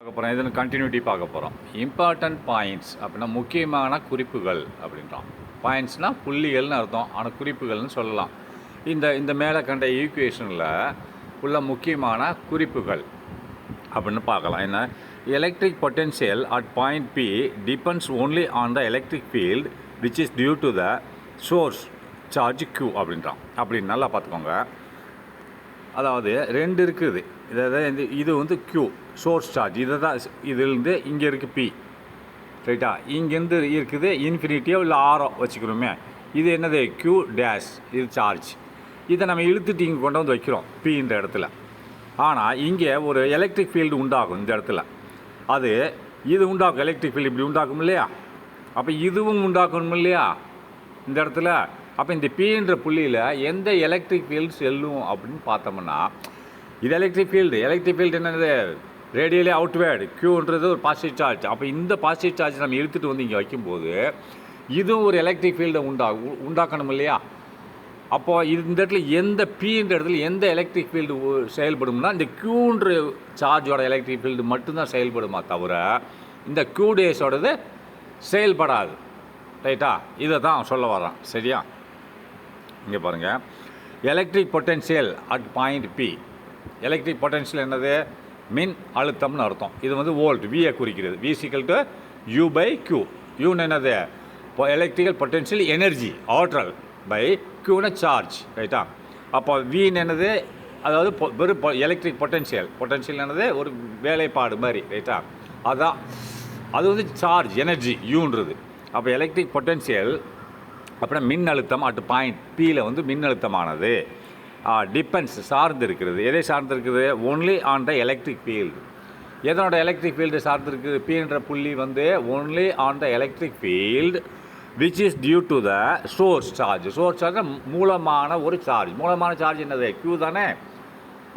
பார்க்க போகிறோம். இதில் கண்டினியூட்டி பார்க்க போகிறோம். இம்பார்ட்டன்ட் பாயிண்ட்ஸ் அப்படின்னா முக்கியமான குறிப்புகள் அப்படின்றான். பாயிண்ட்ஸ்னால் புள்ளிகள்னு அர்த்தம், ஆனால் குறிப்புகள்னு சொல்லலாம். இந்த இந்த மேலே கண்ட ஈக்குவேஷனில் உள்ள முக்கியமான குறிப்புகள் அப்படின்னு பார்க்கலாம். என்ன, electric potential at point P depends only on the electric field which is due to the source charge Q அப்படின்றான். அப்படின்னு நல்லா பார்த்துக்கோங்க. அதாவது ரெண்டு இருக்குது. இது வந்து Q சோர்ஸ் சார்ஜ். இதை தான் இதுலேருந்து இங்கே இருக்குது P, ரைட்டா? இங்கேருந்து இருக்குது இன்ஃபினிட்டியோ இல்லை ஆரோ வச்சுக்கிறோமே. இது என்னது Q டேஷ், இது சார்ஜ். இதை நம்ம இழுத்துட்டு இங்கே கொண்டு வந்து வைக்கிறோம் Pன்ற இடத்துல. ஆனால் இங்கே ஒரு எலக்ட்ரிக் ஃபீல்டு உண்டாகும் இந்த இடத்துல. அது இது உண்டாக்கும், எலக்ட்ரிக் ஃபீல்டு இப்படி உண்டாக்கும் இல்லையா? அப்போ இதுவும் உண்டாக்கணும் இல்லையா இந்த இடத்துல? அப்போ இந்த Pன்ற புள்ளியில் எந்த எலக்ட்ரிக் ஃபீல்டு செல்லும் அப்படின்னு பார்த்தோம்னா, இது எலக்ட்ரிக் ஃபீல்டு என்னது? Radially outward. Qன்றது ஒரு பாசிட்டிவ் சார்ஜ். அப்போ இந்த பாசிட்டிவ் சார்ஜ் நம்ம இழுத்துட்டு வந்து இங்கே வைக்கும்போது இதுவும் ஒரு எலக்ட்ரிக் ஃபீல்டை உண்டாக்கணும் இல்லையா? அப்போது இந்த இடத்துல எந்த Pன்ற இடத்துல எந்த எலக்ட்ரிக் ஃபீல்டு செயல்படும்னா, இந்த Qன்ற சார்ஜோட எலக்ட்ரிக் ஃபீல்டு மட்டும்தான் செயல்படுமா தவிர இந்த Q டேஸோடது செயல்படாது, ரைட்டா? இதை தான் சொல்ல வரான், சரியா? இங்கே பாருங்கள், electric potential at point P. Electric potential என்னது? மின் அழுத்தம்னு அர்த்தம். இது வந்து வோல்ட், வியை குறிக்கிறது. V = U/Q. யூன்னு என்னது? இப்போ எலக்ட்ரிக்கல் பொட்டென்ஷியல் எனர்ஜி, ஆற்றல், பை Qன சார்ஜ், ரைட்டா? அப்போ Vன்னு என்னது? அதாவது வெறும் எலக்ட்ரிக் பொட்டென்ஷியல் என்னது? ஒரு வேலைப்பாடு மாதிரி, ரைட்டா? அதுதான் அது வந்து சார்ஜ், எனர்ஜி யூன்றது. அப்போ எலக்ட்ரிக் பொட்டென்ஷியல் அப்படின்னா மின் அழுத்தம் அட் பாயிண்ட் Pயில் வந்து மின் அழுத்தமானது டிபெண்ட்ஸ் சார்ந்து இருக்கிறது. எதை சார்ந்து இருக்குது? Only on the electric field. எதனோட எலக்ட்ரிக் ஃபீல்டு சார்ந்து இருக்குது? Pன்ற புள்ளி வந்து only on the electric field which is due to the source charge. Source charge மூலமான ஒரு சார்ஜ். மூலமான சார்ஜ் என்னது? Q தானே?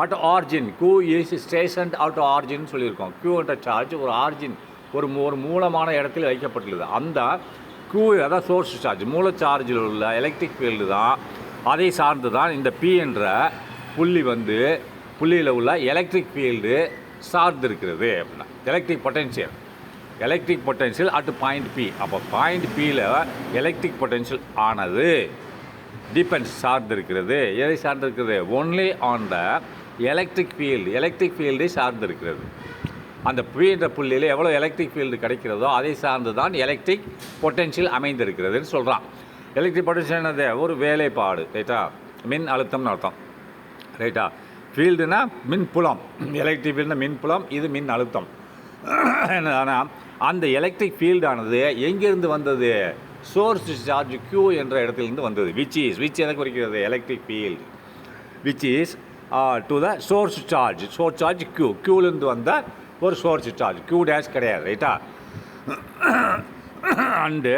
At origin, Q is stationed at origin சொல்லியிருக்கோம். Qன்ற சார்ஜ் ஒரு ஆர்ஜின், ஒரு மூலமான இடத்தில் வைக்கப்பட்டுள்ளது. அந்த Q அதான் சோர்ஸ் சார்ஜ், மூல சார்ஜில் உள்ள எலக்ட்ரிக் ஃபீல்டு தான். அதை சார்ந்து தான் இந்த P என்ற புள்ளி வந்து புள்ளியில் உள்ள எலக்ட்ரிக் ஃபீல்டு சார்ந்து இருக்கிறது அப்படின்னா. Electric potential at point P. அப்போ பாயிண்ட் Pயில் எலக்ட்ரிக் பொட்டென்ஷியல் ஆனது டிபெண்ட்ஸ் சார்ந்து இருக்கிறது. எதை சார்ந்து இருக்கிறது? ஒன்லி ஆன் த எலக்ட்ரிக் ஃபீல்டை சார்ந்து இருக்கிறது. அந்த Pன்ற புள்ளியில் எவ்வளோ எலக்ட்ரிக் ஃபீல்டு கிடைக்கிறதோ அதை சார்ந்து தான் எலக்ட்ரிக் பொட்டென்ஷியல் அமைந்திருக்கிறதுன்னு சொல்கிறான். எலக்ட்ரிக் பொட்டென்ஷியல் என்னது? ஒரு வேலைப்பாடு, ரைட்டா? மின் அழுத்தம்னு அர்த்தம், ரைட்டா? ஃபீல்டுனா மின் புலம், எலக்ட்ரிக் ஃபீல்டுனா மின் புலம், இது மின் அழுத்தம். ஆனால் அந்த எலக்ட்ரிக் ஃபீல்டானது எங்கேருந்து வந்தது? சோர்ஸ் சார்ஜ் Q என்ற இடத்துலேருந்து வந்தது. விச் எதை குறிக்கிறது? Electric field which is to the source charge Qலேருந்து வந்த ஒரு சோர்ஸ் சார்ஜ். Q டேஷ் கிடையாது, ரைட்டா? And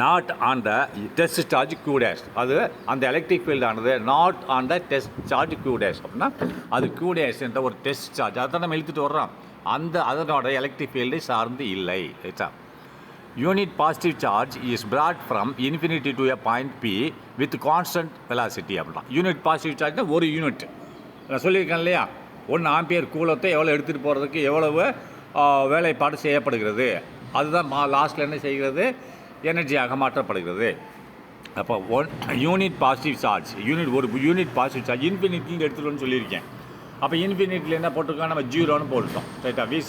not on the test charge Q dash. அது அந்த எலக்ட்ரிக் ஃபீல்டானது not on the test charge Q dash அப்படின்னா அது Q டேஷ் என்ற ஒரு டெஸ்ட் சார்ஜ், அதை தான் நம்ம இழுத்துட்டு வர்றோம். அதனோட எலக்ட்ரிக் ஃபீல்டை சார்ந்து இல்லை, ரைட்டா? Unit positive charge is brought from infinity to a point P with constant velocity அப்படின்னா. யூனிட் பாசிட்டிவ் சார்ஜ்னா ஒரு யூனிட். நான் சொல்லியிருக்கேன் இல்லையா, 1 ஆம்பியர் கூலத்தை எவ்வளோ எடுத்துகிட்டு போகிறதுக்கு எவ்வளவு வேலைப்பாடு செய்யப்படுகிறது, அதுதான் லாஸ்ட்டில் என்ன செய்கிறது? எனர்ஜியாக மாற்றப்படுகிறது. அப்போ யூனிட் பாசிட்டிவ் சார்ஜ், ஒரு யூனிட் பாசிட்டிவ் சார்ஜ் இன்ஃபினிட்டின்னு எடுத்துகிட்டோன்னு சொல்லியிருக்கேன். அப்போ இன்ஃபினிட்டியில் என்ன போட்டிருக்கோம்? நம்ம 0ன்னு போட்டுட்டோம், ரைட்டா? V =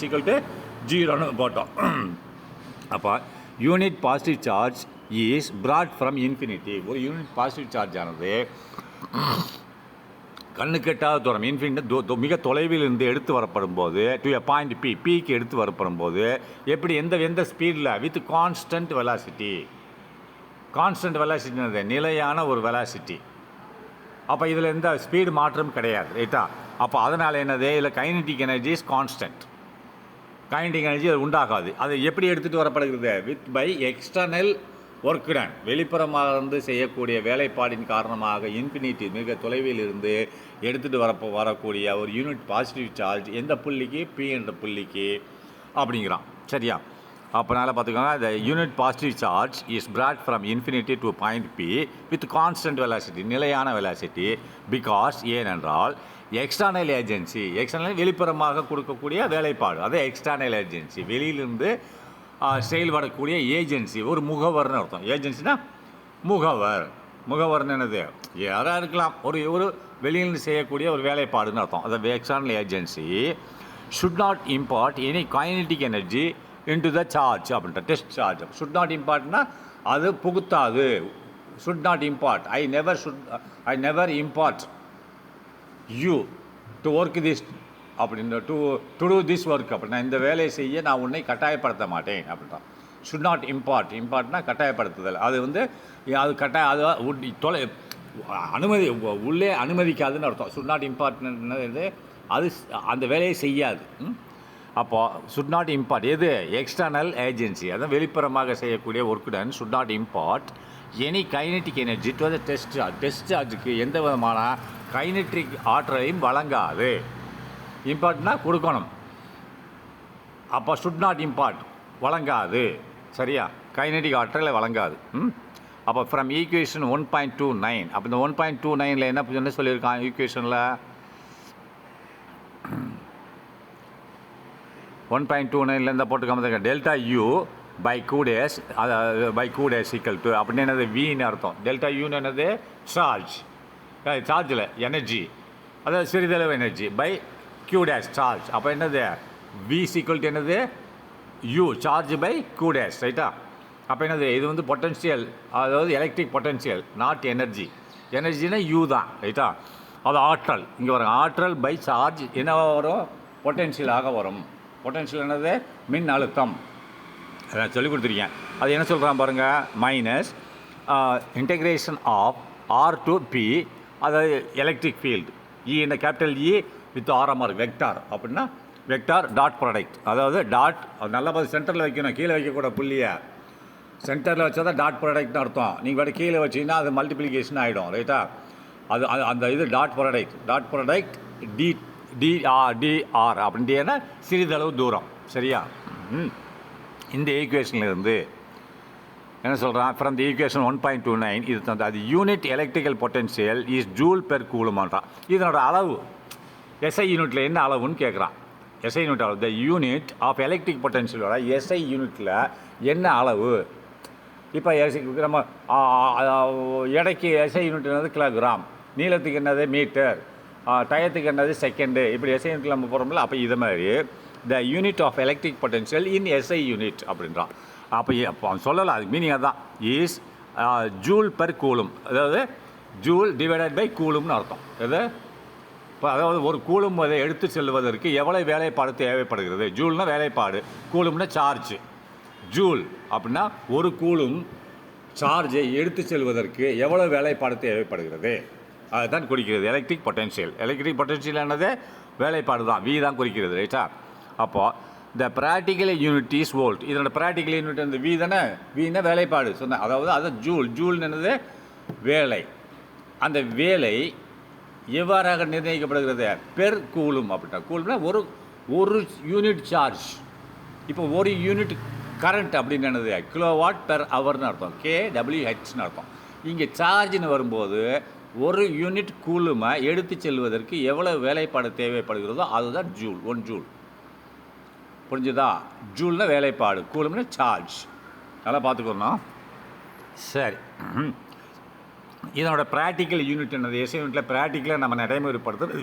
0ன்னு போட்டோம். அப்போ unit positive charge is brought from infinity. ஒரு யூனிட் பாசிட்டிவ் சார்ஜ் ஆனது கண்ணுக்கு எட்டாத தூரம், இன்ஃபினிட்டி மிக தொலைவில் இருந்து எடுத்து வரப்படும் போது டு எ பாயிண்ட் Pக்கு எடுத்து வரப்படும் போது எப்படி எந்த ஸ்பீடில்? With constant velocity. கான்ஸ்டன்ட் வெலாசிட்டினது நிலையான ஒரு வெலாசிட்டி. அப்போ இதில் எந்த ஸ்பீடு மாற்றம் கிடையாது, ரைட்டா? அப்போ அதனால் என்னது? இதில் kinetic energy is constant. Kinetic energy அது உண்டாகாது. அது எப்படி எடுத்துகிட்டு வரப்படுகிறது? With by external work done, வெளிப்புறமாக இருந்து செய்யக்கூடிய வேலைப்பாடின் காரணமாக இன்ஃபினிட்டி மிக தொலைவில் இருந்து எடுத்துகிட்டு வரக்கூடிய ஒரு யூனிட் பாசிட்டிவ் சார்ஜ் எந்த புள்ளிக்கு? P என்ற புள்ளிக்கு அப்படிங்கிறான், சரியா? அப்போனால பார்த்துக்கோங்க, the unit positive charge is brought from infinity to point P with constant velocity, நிலையான velocity, because ஏனென்றால் எக்ஸ்டர்னல் ஏஜென்சி, எக்ஸ்டர்னல் வெளிப்புறமாக கொடுக்கக்கூடிய வேலைப்பாடு, அது எக்ஸ்டர்னல் ஏஜென்சி, வெளியிலிருந்து செயல்படக்கூடிய ஏஜென்சி, ஒரு முகவர்னு அர்த்தம். ஏஜென்சினா முகவர், முகவர்னு என்னது, யாராக இருக்கலாம், ஒரு வெளியிலிருந்து செய்யக்கூடிய ஒரு வேலைப்பாடுன்னு அர்த்தம். அது external agency should not impart any kinetic energy into the charge அப்படின்ற டெஸ்ட் சார்ஜ். should not impartனா அது புகுத்தாது. should not impart, I never impart you to work this அப்படின்னு to do this work அப்படின்னா இந்த வேலையை செய்ய நான் உன்னை கட்டாயப்படுத்த மாட்டேன் அப்படின்றான். should not impart, impartனா கட்டாயப்படுத்துதல், அது வந்து அது தொலை அனுமதி உள்ளே அனுமதிக்காதுன்னு அர்த்தம். should not impart என்னது, அது அந்த வேலையை செய்யாது. அப்போது should not impart எது, எக்ஸ்டர்னல் ஏஜென்சி, அதான் வெளிப்புறமாக செய்யக்கூடிய ஒர்க்குடன் should not impart any kinetic energy to the test charge, test சார்ஜுக்கு எந்த விதமான கைனட்ரிக் ஆற்றலையும் வழங்காது. இம்பார்ட்னா கொடுக்கணும், அப்போ should not impart வழங்காது, சரியா, கைனட்டிக் ஆற்றலை வழங்காது. அப்போ ஃப்ரம் ஈக்குவேஷன் 1.29, அப்போ இந்த 1.29ல் என்ன சொல்லியிருக்கான் ஈக்குவேஷனில், 1.29ல் இந்த போட்டுக்காம delta U by Q dash, by Q dash equal to அப்படின்னு என்னது, வின்னு அர்த்தம். டெல்டா யூன்னு என்னது, சார்ஜ், சார்ஜில் எனர்ஜி, அதாவது சிறிதளவு எனர்ஜி, பை கியூடேஸ் சார்ஜ், அப்போ என்னது, வி ஈக்குவல் டு என்னது, யூ சார்ஜ் பை கூடேஸ், ரைட்டா. அப்போ என்னது, இது வந்து பொட்டன்ஷியல், அதாவது எலக்ட்ரிக் பொட்டன்ஷியல், நாட் எனர்ஜி. எனர்ஜினா யூ தான், ரைட்டா. அது ஆற்றல், இங்கே வரும் ஆற்றல் பை சார்ஜ் என்னவாக வரும், பொட்டன்ஷியலாக வரும். பொட்டன்ஷியல் என்னது, மின் அழுத்தம், அதை சொல்லி கொடுத்துருக்கேன். அது என்ன சொல்கிறான் பாருங்கள், minus integration of R to P, அதாவது எலக்ட்ரிக் ஃபீல்டு, இ இந்த capital E with RMR vector, அப்படின்னா வெக்டார் டாட் ப்ராடக்ட், அதாவது டாட் நல்லா பார்த்து சென்டரில் வைக்கணும், கீழே வைக்கக்கூட புள்ளியை சென்டரில் வச்சா தான் டாட் ப்ராடக்ட்னு அர்த்தம். நீங்கள் வேறு கீழே வச்சிங்கன்னா அது மல்டிப்ளிகேஷன் ஆகிடும், ரைட்டா. அது அந்த இது டாட் ப்ராடக்ட் டிஆர் அப்படின்ட்டு சிறிதளவு தூரம், சரியா. இந்த ஈக்குவேஷன்லேருந்து என்ன சொல்கிறான், ஃப்ரம் தி ஈக்குவேஷன் 1.29 இது தந்து, அது unit electrical potential is joule per கூலுமான்றான். இதனோட அளவு எஸ்ஐ யூனிட்டில் என்ன அளவுன்னு கேட்குறான். எஸ்ஐ யூனிட் அளவு, த யூனிட் ஆஃப் எலக்ட்ரிக் பொட்டன்ஷியலோட எஸ்ஐ யூனிட்டில் என்ன அளவு. இப்போ நம்ம எடைக்கு எஸ்ஐ யூனிட் என்னது கிலோகிராம், நீளத்துக்கு என்னது மீட்டர், டயத்துக்கு என்னது செகண்டு, இப்படி எஸ்ஐ யூனிட்டில் நம்ம போகிறோம்ல. அப்போ இது மாதிரி the unit of electric potential in SI unit அப்படின்றான். அப்போ அவன் சொல்லலை, அது மீனிங் தான், இஸ் ஜூல் பெர் கூலும், அதாவது ஜூல் டிவைடட் பை கூலும்னு அர்த்தம். எது இப்போ அதாவது ஒரு கூலும் அதை எடுத்து செல்வதற்கு எவ்வளோ வேலைப்பாடு தேவைப்படுகிறது. ஜூல்னா வேலைப்பாடு, கூலும்னா சார்ஜ். ஜூல் அப்படின்னா ஒரு கூலும் சார்ஜை எடுத்து செல்வதற்கு எவ்வளோ வேலைப்பாடு தேவைப்படுகிறது, அதுதான் குறிக்கிறது எலக்ட்ரிக் பொட்டன்ஷியல். எலக்ட்ரிக் பொட்டன்ஷியல் என்னது, வேலைப்பாடு தான், வி தான் குறிக்கிறது, ரைட்டா. அப்போது the practical unit is volt, இதோட ப்ராக்டிக்கல் யூனிட் அந்த வி தானே, வின்னா வேலைப்பாடு சொன்னேன், அதாவது அது ஜூல் என்னது வேலை. அந்த வேலை எவ்வாறாக நிர்ணயிக்கப்படுகிறது, பெர் கூலும் அப்படின்னா, கூலும்னா ஒரு யூனிட் சார்ஜ். இப்போ ஒரு யூனிட் கரண்ட் அப்படின்னு என்னது, கிலோவாட் பெர் ஹவர்னு அர்த்தம், KWHன்னு அர்த்தம். இங்கே சார்ஜ்னு வரும்போது ஒரு யூனிட் கூலுமை எடுத்து செல்வதற்கு எவ்வளோ வேலைப்பாடு தேவைப்படுகிறதோ அதுதான் ஜூல், 1 ஜூல். புரிஞ்சுதா, ஜூல்னா வேலைப்பாடு, கூலும்னா சார்ஜ். நல்லா பார்த்துக்கணும். சரி, இதனோட ப்ராக்டிக்கல் யூனிட் என்னது, எஸ்ஐ யூனிட்டில் ப்ராக்டிக்கலாக நம்ம நடைமுறைப்படுத்துறது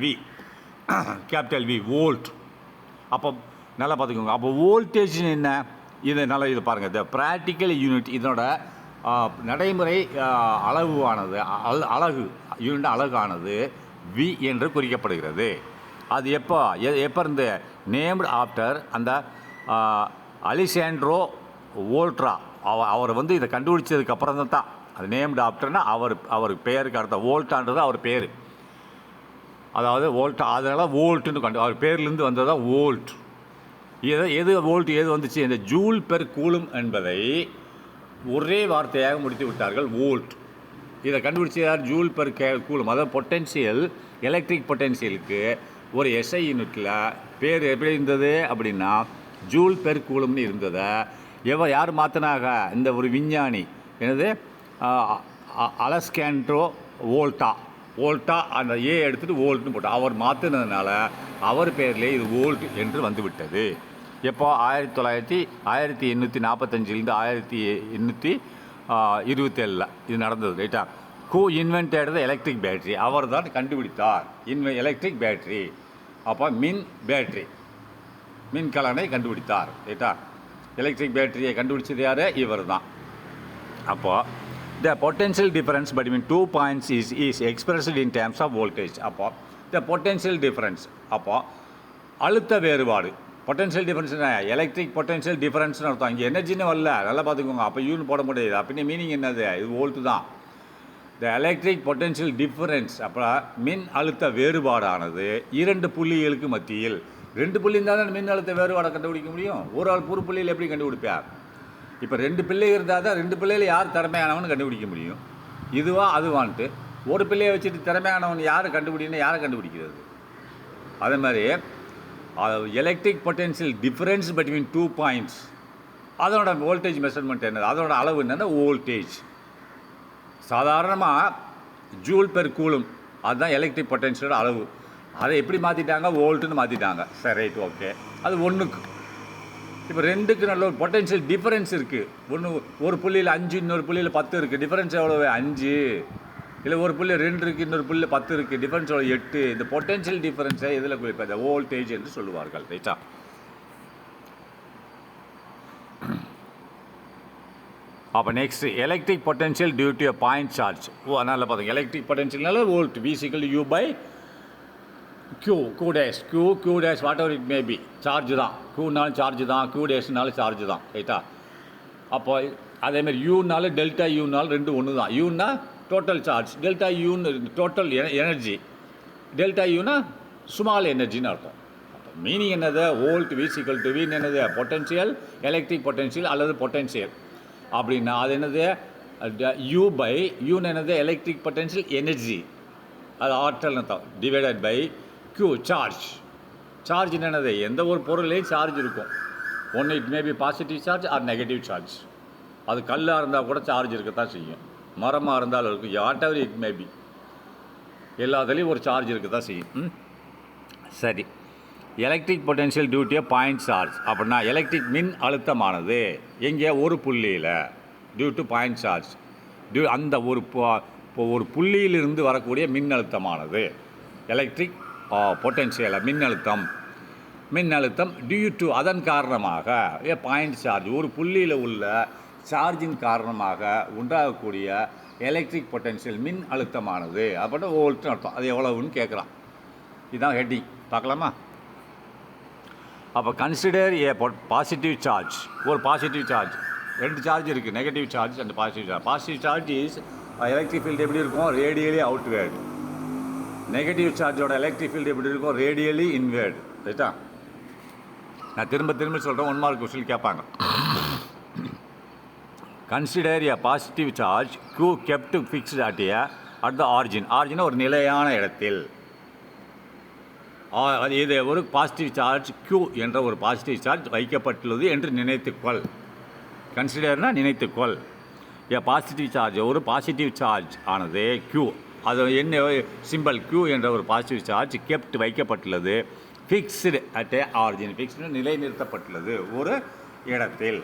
வி, கேபிட்டல் வி, வோல்ட். அப்போ நல்லா பார்த்துக்கோங்க. அப்போ வோல்டேஜ்னு என்ன, இது நல்லா இது பாருங்கள். த ப்ராக்டிக்கல் யூனிட் இதனோட நடைமுறை அளவானது, அலகு யூனிட் அலகானது வி என்று குறிக்கப்படுகிறது. அது எப்போ இருந்து, நேம்டு ஆஃப்டர் அந்த அலிசாண்ட்ரோ வோல்ட்ரா, அவர் வந்து இதை கண்டுபிடிச்சதுக்கு அப்புறம் தான் அது நேம்டு ஆஃப்டர்னா அவர் பெயருக்கு அடுத்த வோல்ட்டான்றது அவர் பேர், அதாவது வோல்ட், அதனால் வோல்ட்டுன்னு அவர் பேர்லேருந்து வந்தது தான் வோல்ட். எது வோல்ட் எது வந்துச்சு, இந்த ஜூல் பெர் கூலும் என்பதை ஒரே வார்த்தையாக முடித்து விட்டார்கள், வோல்ட். இதை கண்டுபிடிச்ச யார், ஜூல் பெர் கூலும், அதாவது பொட்டன்ஷியல், எலக்ட்ரிக் பொட்டன்ஷியலுக்கு ஒரு எஸ்ஐ யூனிட்டில் பேர் எப்படி இருந்தது அப்படின்னா ஜூல் பெர் கூலம்னு இருந்ததை யார் மாற்றினாங்க? இந்த ஒரு விஞ்ஞானி, என்னது, அலெக்சாண்ட்ரோ வோல்டா அந்த ஏ எடுத்துகிட்டு வோல்ட்னு போட்டார். அவர் மாற்றினதுனால அவர் பேர்லேயே இது வோல்ட் என்று வந்துவிட்டது. எப்போ? 1845லேருந்து 1827 இது நடந்தது. ரைட்டா? Who invented the electric battery? அவர் தான் கண்டுபிடித்தார் எலக்ட்ரிக் பேட்டரி. அப்போ பேட்டரி மின்கலனை கண்டுபிடித்தார். ரைட்டா? எலக்ட்ரிக் பேட்டரியை கண்டுபிடிச்சது யார்? இவர் தான். அப்போது the potential difference between 2 points is expressed in terms of voltage. அப்போ the potential difference, அப்போ அழுத்த வேறுபாடு. பொட்டன்ஷியல் டிஃபரன்ஸ் எலக்ட்ரிக் பொட்டன்ஷியல் டிஃபரன்ஸ்னு அர்த்தம். இங்கே எனர்ஜின்னு வரல, நல்லா பார்த்துக்கோங்க. அப்போ யூன்னு போட முடியாது. அப்படின்னு மீனிங் என்னது? இது வோல்ட்டு தான். த எலக்ட்ரிக் பொட்டன்ஷியல் டிஃபரன்ஸ், அப்புறம் மின் அழுத்த வேறுபாடானது 2 புள்ளிகளுக்கு மத்தியில். 2 புள்ளி இருந்தால் தான் மின் அழுத்த வேறுபாடை கண்டுபிடிக்க முடியும். ஒரு ஆள் ஒரு புள்ளியில் எப்படி கண்டுபிடிப்பார்? இப்போ 2 பிள்ளை இருந்தால் தான் 2 பிள்ளையில் யார் திறமையானவன்னு கண்டுபிடிக்க முடியும். இதுவா அதுவான்ட்டு ஒரு பிள்ளையை வச்சுட்டு திறமையானவன் யார் கண்டுபிடிக்கணும்? யாரை கண்டுபிடிக்கிறது? அதே மாதிரி electric potential difference between 2 points, அதனோட வோல்டேஜ் மெஷர்மெண்ட் என்னது? அதனோட அளவு என்னென்னா வோல்டேஜ். சாதாரணமாக ஜூல் பெர் கூலும் அதுதான் எலக்ட்ரிக் பொட்டன்ஷியலோட அளவு. அதை எப்படி மாற்றிட்டாங்க? வோல்ட்டுன்னு மாற்றிட்டாங்க. சரி, ரைட், ஓகே. அது 1க்கு. இப்போ 2க்கு நல்ல ஒரு பொட்டன்ஷியல் டிஃபரன்ஸ் இருக்குது. ஒரு புள்ளியில் 5, இன்னொரு புள்ளியில் 10 இருக்குது. டிஃபரன்ஸ் எவ்வளவு? 5. இல்லை ஒரு புள்ளி 2 இருக்குது, இன்னொரு புள்ளி 10 இருக்குது. டிஃபரன்ஸ் எவ்வளோ? 8. இந்த பொட்டன்ஷியல் டிஃபரன்ஸை இதில் குறிப்பாக வோல்டேஜ் என்று சொல்லுவார்கள். ரைட்டா? அப்போ next electric potential due to point charge. அதனால் பார்த்துங்க, எலக்ட்ரிக் பொட்டன்ஷியல்னால volt V U by Q dash Q dash whatever it may be. Charge தான். Qனாலும் சார்ஜ் தான், Q டேஷ்னாலும் சார்ஜ் தான். ரைட்டா? அப்போ அதேமாதிரி யூனாலும் டெல்டா யூனாலும் 2 ஒன்று தான். யூன்னா டோட்டல் சார்ஜ், டெல்டா யூன்னு டோட்டல் எனர்ஜி, டெல்டா யூனா ஸ்மால் எனர்ஜின்னு அர்த்தம். அப்போ மீனிங் என்னது? வோல்ட் V என்னது? பொட்டன்ஷியல், எலக்ட்ரிக் பொட்டன்ஷியல் அல்லது பொட்டன்ஷியல் அப்படின்னா அது என்னது? யூ பை யூன்னு என்னது? எலக்ட்ரிக் பொட்டன்ஷியல் எனர்ஜி, அது ஆற்றல் தான், divided by Q charge. Charge என்னது? எந்த ஒரு பொருளையும் சார்ஜ் இருக்கும். ஒன்று it may be positive charge or negative charge. அது கல்லாக இருந்தால் கூட சார்ஜ் இருக்கத்தான் செய்யும். மரமாக இருந்தாலும் இருக்கும். Whatever it may be, எல்லாத்துலேயும் ஒரு சார்ஜ் இருக்க தான் செய்யும். சரி, electric potential due to point charge அப்படின்னா எலக்ட்ரிக் மின் அழுத்தமானது எங்கே? ஒரு புள்ளியில், டியூ டு பாயிண்ட் சார்ஜ், அந்த ஒரு புள்ளியிலிருந்து வரக்கூடிய மின் அழுத்தமானது எலக்ட்ரிக் பொட்டன்ஷியல் மின்னழுத்தம் டியூ டு அதன் காரணமாக பாயிண்ட் சார்ஜ், ஒரு புள்ளியில் உள்ள சார்ஜின் காரணமாக உண்டாகக்கூடிய எலக்ட்ரிக் பொட்டன்ஷியல் மின் அழுத்தமானது அப்படின்னா வோல்ட்னு அர்த்தம். அது எவ்வளவுன்னு கேட்குறான். இதுதான் ஹெட்டிங். பார்க்கலாமா? அப்போ கன்சிடர் ஏ பாசிட்டிவ் சார்ஜ். ஒரு பாசிட்டிவ் சார்ஜ், 2 சார்ஜ் இருக்குது, negative charge and positive charge. Positive charge is electric field எப்படி இருக்கும்? Radially outward. நெகட்டிவ் சார்ஜோட எலக்ட்ரிக் ஃபீல்டு எப்படி இருக்கும்? Radially inward. ரைட்டா? நான் திரும்ப சொல்கிறேன், 1 மார்க் கொஸ்டின் கேட்பாங்க. Consider a positive charge Q kept fixed at the origin. Origin ஒரு நிலையான இடத்தில். இது ஒரு பாசிட்டிவ் சார்ஜ் Q என்ற ஒரு பாசிட்டிவ் சார்ஜ் வைக்கப்பட்டுள்ளது என்று நினைத்துக்கொள். கன்சிடர்னா நினைத்துக்கொள். ஏ பாசிட்டிவ் சார்ஜ், ஒரு பாசிட்டிவ் சார்ஜ் ஆனது Q, அது என்ன சிம்பிள்? Q என்ற ஒரு பாசிட்டிவ் சார்ஜ் கெப்ட் வைக்கப்பட்டுள்ளது, fixed at a origin. Fixed நிலைநிறுத்தப்பட்டுள்ளது ஒரு இடத்தில்.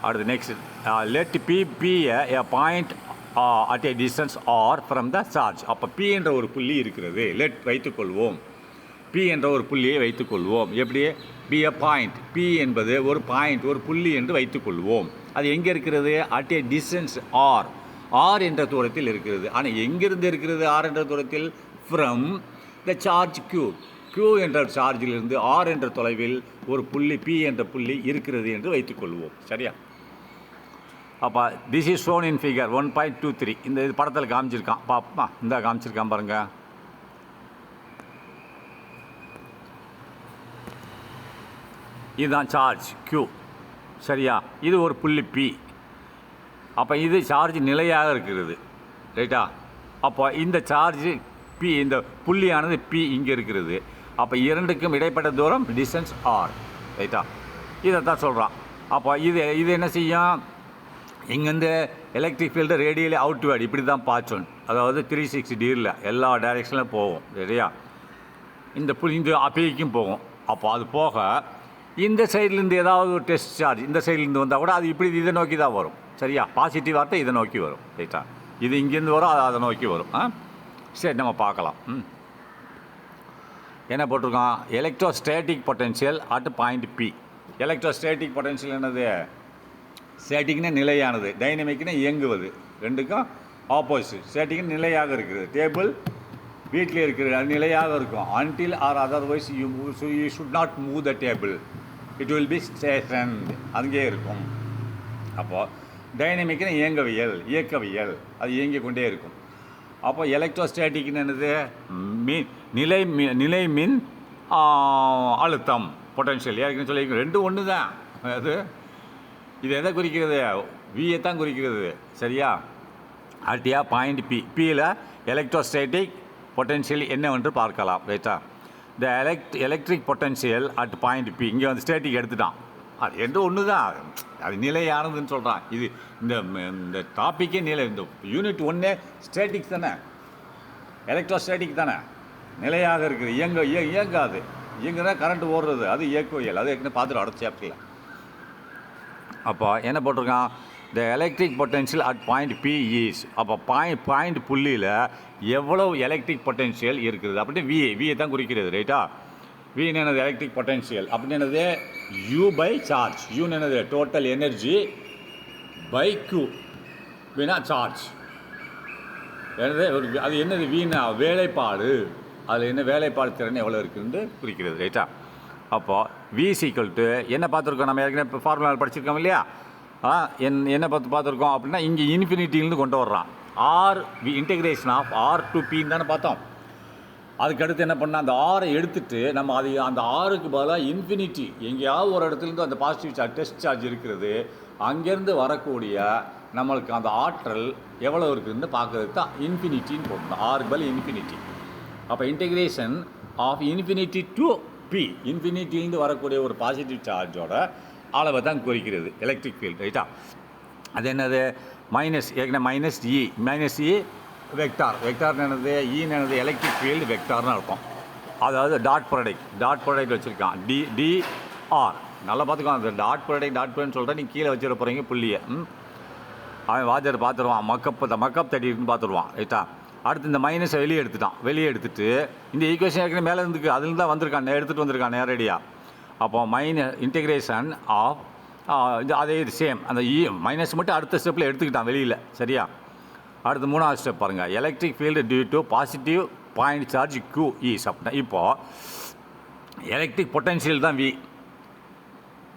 அடுத்து next, let P a point at a distance R from the charge. அப்போ P என்ற ஒரு புள்ளி இருக்கிறது. லெட் வைத்துக்கொள்வோம், P என்ற ஒரு புள்ளியை வைத்துக்கொள்வோம். எப்படி? P a point, P என்பது ஒரு பாயிண்ட், ஒரு புள்ளி என்று வைத்துக்கொள்வோம். அது எங்கே இருக்கிறது? At A distance R, R என்ற தூரத்தில் இருக்கிறது. ஆனால் எங்கிருந்து இருக்கிறது? R என்ற தூரத்தில். From the charge Q, Q என்ற சார்ஜிலிருந்து R என்ற தொலைவில் ஒரு புள்ளி P என்ற புள்ளி இருக்கிறது என்று வைத்துக்கொள்வோம். சரியா? அப்போ this is shown in figure 1.23. இந்த இது படத்தில் காமிச்சிருக்கான். பாப்பா, இந்த காமிச்சிருக்கான் பாருங்கள். இதுதான் சார்ஜ் Q. சரியா? இது ஒரு புள்ளி P. அப்போ இது சார்ஜ் நிலையாக இருக்கிறது. ரைட்டா? அப்போ இந்த சார்ஜ் P, இந்த புள்ளியானது P இங்கே இருக்கிறது. அப்போ இரண்டுக்கும் இடைப்பட்ட தூரம் டிஸ்டன்ஸ் R. ரைட்டா? இதைத்தான் சொல்கிறான். அப்போ இது என்ன செய்யும், இங்கேருந்து எலக்ட்ரிக் ஃபீல்டு ரேடியலி அவுட்வேர்டு இப்படி தான் பாய்ச்சும். அதாவது 360 டிகிரியில் எல்லா டைரெக்ஷனில் போகும். சரியா? இந்த பிக்கும் போகும். அப்போ அது போக இந்த சைட்லேருந்து ஏதாவது ஒரு டெஸ்ட் சார்ஜ் இந்த சைட்லேருந்து வந்தால் கூட அது இப்படி இதை நோக்கி தான் வரும். சரியா? பாசிட்டிவ் வார்த்தை இதை நோக்கி வரும். ரைட்டா? இது இங்கேருந்து வரும், அதை நோக்கி வரும். சரி, நம்ம பார்க்கலாம். என்ன போட்டிருக்கோம், electrostatic potential at point P. Electrostatic potential என்னது, ஸ்டேட்டிக்னா நிலையானது, டைனமிக்னா இயங்குவது, ரெண்டுக்கும் ஆப்போசிட். ஸ்டேட்டிக்னா நிலையாக இருக்குது, டேபிள் வீட்டில் இருக்கிறது அது நிலையாக இருக்கும். Until or otherwise you should not move the table, it will be stationed, அங்கேயே இருக்கும். அப்போது டைனமிக்னா இயக்கவியல், அது இயங்கிக் கொண்டே இருக்கும். அப்போ எலக்ட்ரோஸ்டேட்டிக்னு என்னது, நிலை மின் அழுத்தம் பொட்டன்ஷியல். ஏற்கனவே சொல்லி ரெண்டும் ஒன்று தான். அது இது எதை குறிக்கிறது, வியை தான் குறிக்கிறது. சரியா? அட்டியா பாயிண்ட் பியில் எலக்ட்ரோஸ்டேட்டிக் பொட்டன்ஷியல் என்னவென்று பார்க்கலாம். ரைட்டா? The electric potential at point P. இங்கே வந்து ஸ்டேட்டிக் எடுத்துட்டான், அது ரெண்டும் ஒன்று தான், அது நிலையானதுன்னு சொல்கிறான். இது இந்த டாப்பிக்கே இந்த யூனிட் 1 ஸ்டேட்டிக் தானே, எலக்ட்ரோஸ்டேட்டிக் தானே, நிலையாக இருக்குது, இயங்காது. இயங்குனா கரண்ட் ஓடுறது, அது இயக்கவியல். அது ஏற்கனவே பார்த்துட்டு அடுத்த சாப்டரில். அப்போ என்ன போட்டிருக்கான், the electric potential at point P is. அப்போ பாயிண்ட் புள்ளியில் எவ்வளவு எலக்ட்ரிக் பொட்டென்ஷியல் இருக்குது அப்படின்னு வியை தான் குறிக்கிறது. ரைட்டா? வி என்னது, எலக்ட்ரிக் பொட்டென்ஷியல் அப்படின்னு என்னது, யூ பை சார்ஜ். யூன்னு என்னது, டோட்டல் எனர்ஜி பை கியூ, வினா சார்ஜ். என்னது அது என்னது, வீணா வேலைப்பாடு, அதில் என்ன வேலைப்பாடு திறன் எவ்வளோ இருக்குன்னு குறிக்கிறது. ரைட்டா? அப்போது வி சீக்வல் டு என்ன பார்த்துருக்கோம், நம்ம ஏற்கனவே இப்போ ஃபார்முலா படிச்சிருக்கோம் இல்லையா? என்ன பார்த்துருக்கோம் அப்படின்னா, இங்கே இன்ஃபினிட்டிலேருந்து கொண்டு வர்றான். இன்டெகிரேஷன் ஆஃப் ஆர் டு பின்னு தானே பார்த்தோம். அதுக்கடுத்து என்ன பண்ணால், அந்த ஆரை எடுத்துகிட்டு நம்ம அது அந்த ஆருக்கு பதிலாக இன்ஃபினிட்டி, எங்கேயாவது ஒரு இடத்துலேருந்து அந்த பாசிட்டிவ் சார்ஜ் டெஸ்ட் சார்ஜ் இருக்கிறது, அங்கேருந்து வரக்கூடிய நம்மளுக்கு அந்த ஆற்றல் எவ்வளோ இருக்குதுன்னு பார்க்குறதுக்கு தான் இன்ஃபினிட்டின்னு போட்டோம். ஆருக்கு பதில் இன்ஃபினிட்டி. அப்போ integration of infinity to P, இன்ஃபினிட்டிலேருந்து வரக்கூடிய ஒரு பாசிட்டிவ் சார்ஜோட அளவை தான் குறிக்கிறது எலக்ட்ரிக் ஃபீல்டு. ரைட்டா? அது என்னது, மைனஸ் இ வெக்டார். வெக்டார்னு என்னது, ஈன்னு என்னது, எலக்ட்ரிக் ஃபீல்டு வெக்டார்னு இருக்கும். அதாவது டாட் ப்ராடக்ட் வச்சுருக்கான், டிஆர். நல்லா பார்த்துக்கோ, அந்த டாட் ப்ராடக்ட்னு சொல்கிறேன், நீங்கள் கீழே வச்சுட போகிறீங்க புள்ளியை. அவன் வாஜர் பார்த்துருவான், மக்கப் தட்டின்னு பார்த்துருவான். ரைட்டா? அடுத்து இந்த மைனஸை வெளியே எடுத்துட்டு இந்த ஈக்குவேஷன் ஏற்கனவே மேலே இருந்துக்கு அதுலேருந்து தான் எடுத்துகிட்டு வந்திருக்கான் நேரடியாக. அப்போ இன்டெகிரேஷன் ஆஃப் இது அதே சேம், அந்த மைனஸ் மட்டும் அடுத்த ஸ்டெப்பில் எடுத்துக்கிட்டான் வெளியில். சரியா? அடுத்து 3வது ஸ்டெப் பாருங்கள், electric field due to positive point charge Q is. அப்படின்னா இப்போது எலக்ட்ரிக் பொட்டன்ஷியல் தான் வி.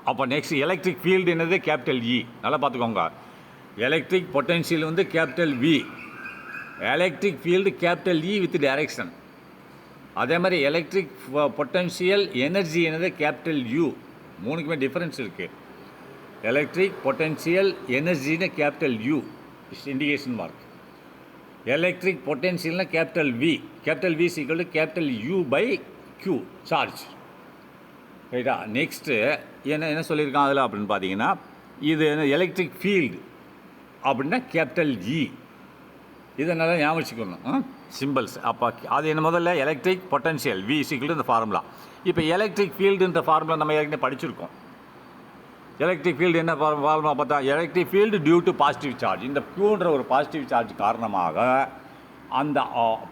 அப்போ நெக்ஸ்ட் எலக்ட்ரிக் ஃபீல்டு என்னது, கேபிட்டல் இ. நல்லா பார்த்துக்கோங்க, எலக்ட்ரிக் பொட்டன்ஷியல் வந்து capital V, electric field capital E with direction. அதே மாதிரி எலக்ட்ரிக் பொட்டன்ஷியல் எனர்ஜி என்னது, கேபிட்டல் யூ. மூணுக்குமே டிஃப்ரென்ஸ் இருக்குது. எலக்ட்ரிக் பொட்டன்ஷியல் எனர்ஜின்னு capital U, indication mark. Electric பொட்டன்ஷியல்னா capital V equal to capital U by Q charge. ரைட்டா? Next என்ன சொல்லியிருக்கான் அதில் அப்படின்னு பார்த்தீங்கன்னா, இது எலக்ட்ரிக் ஃபீல்டு அப்படின்னா கேபிட்டல் இ. இதனால் ஞாபகம் வச்சுக்கணும் சிம்பிள்ஸ். அப்போ அது என்ன, முதல்ல electric potential V equal to இந்த ஃபார்முலா. இப்போ எலக்ட்ரிக் ஃபீல்டுன்ற ஃபார்முலா நம்ம ஏற்கனவே படிச்சிருக்கோம். எலக்ட்ரிக் ஃபீல்டு என்ன ஃபார்முலா பார்த்தா, electric field due to positive charge. இந்த க்யூன்ற ஒரு பாசிட்டிவ் சார்ஜ் காரணமாக அந்த